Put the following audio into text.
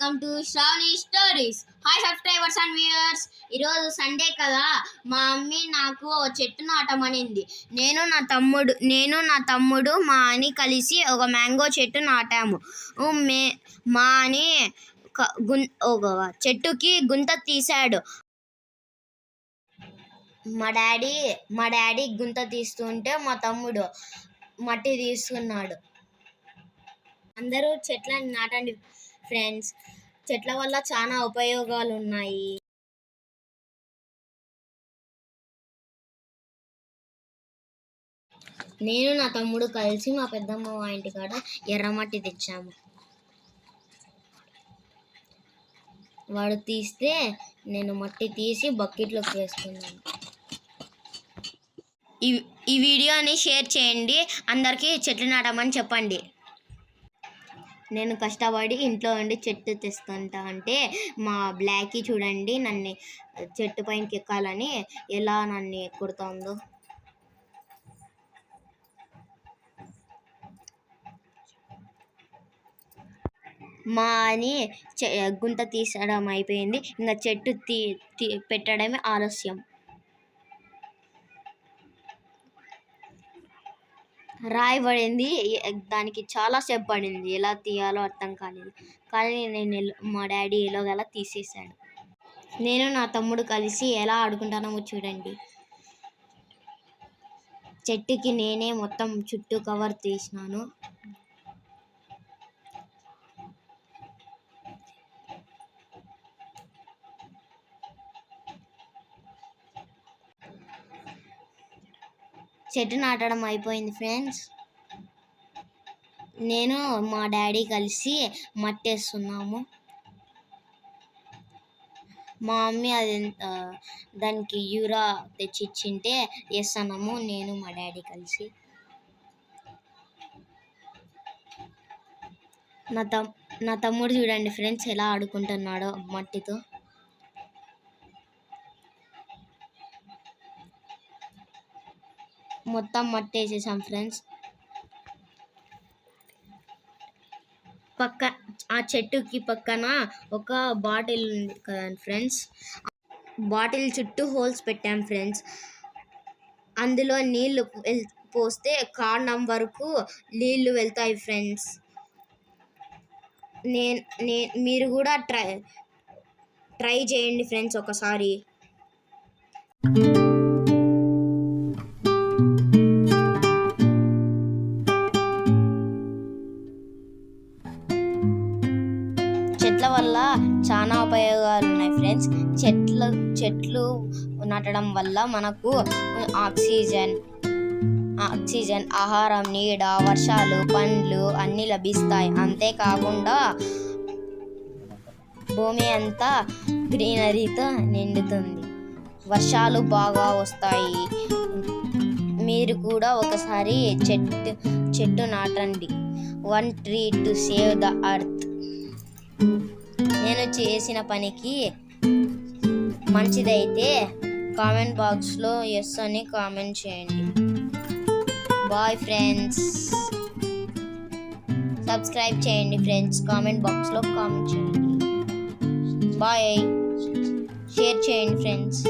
Welcome to Shravani stories. Hi subscribers and viewers. ఈరోజు Sunday కదా, మా మమ్మీ నాకు చెట్టు నాటమనింది. నేను నా తమ్ముడు మా అని కలిసి ఒక మ్యాంగో చెట్టు నాటాము. మా అని చెట్టుకి గుంత తీశాడు. మా డాడీ గుంత తీస్తుంటే మా తమ్ముడు మట్టి తీసుకున్నాడు. అందరూ చెట్లను నాటండి ఫ్రెండ్స్. చెట్ల వల్ల చాలా ఉపయోగాలు ఉన్నాయి. నేను నా తమ్ముడు కలిసి మా పెద్దమ్మ ఇంటి కాడ ఎర్రమట్టి తెచ్చాము. వాడు తీస్తే నేను మట్టి తీసి బకెట్లోకి వేసుకున్నాను. ఈ వీడియోని షేర్ చేయండి, అందరికీ చెట్లు నాటమని చెప్పండి. నేను కష్టపడి ఇంట్లో ఉండి చెట్టు తెస్తుంటా అంటే మా బ్లాకీ చూడండి నన్ను చెట్టు పైనకి ఎక్కాలని ఎలా నన్ను ఎక్కుతుందో. మా అని గుంత తీసడం అయిపోయింది, ఇంకా చెట్టు పెట్టడమే ఆలస్యం. రాయబడింది, దానికి చాలా సేపు పడింది, ఎలా తీయాలో అర్థం కాలేదు. కానీ మా డాడీ ఎలాగలా తీసేశాడు. నేను నా తమ్ముడు కలిసి ఎలా ఆడుకుంటానో చూడండి. చెట్టుకి నేనే మొత్తం చుట్టూ కవర్ తీసినాను. చెట్టు నాటడం అయిపోయింది ఫ్రెండ్స్. నేను మా డాడీ కలిసి మట్టేస్తున్నాము. మా మమ్మీ దానికి యూరా తెచ్చిచ్చింటే వేస్తున్నాము నేను మా డాడీ కలిసి. నా తమ్ముడు చూడండి ఫ్రెండ్స్ ఎలా ఆడుకుంటున్నాడో మట్టితో. మొత్తం మట్టి వేసేసాం ఫ్రెండ్స్. ఆ చెట్టుకి పక్కన ఒక బాటిల్ ఉంది కదా ఫ్రెండ్స్, బాటిల్ చుట్టూ హోల్స్ పెట్టాం ఫ్రెండ్స్. అందులో నీళ్లు పోస్తే కాండం వరకు నీళ్లు వెళ్తాయి ఫ్రెండ్స్. మీరు కూడా ట్రై చేయండి ఫ్రెండ్స్ ఒకసారి. చెట్ల వల్ల చాలా ఉపయోగాలు ఉన్నాయి ఫ్రెండ్స్. చెట్లు నాటడం వల్ల మనకు ఆక్సిజన్, ఆహారం, నీడ, వర్షాలు, పండ్లు అన్నీ లభిస్తాయి. అంతేకాకుండా భూమి అంతా గ్రీనరీతో నిండుతుంది, వర్షాలు బాగా వస్తాయి. మీరు కూడా ఒకసారి చెట్టు నాటండి. 1 tree to save the earth. నేను చేసిన పనికి మంచిదైతే కామెంట్ బాక్స్లో ఎస్ అని కామెంట్ చేయండి. Bye friends. సబ్స్క్రైబ్ చేయండి ఫ్రెండ్స్, కామెంట్ బాక్స్లో కామెంట్ చేయండి. బాయ్. షేర్ చేయండి ఫ్రెండ్స్.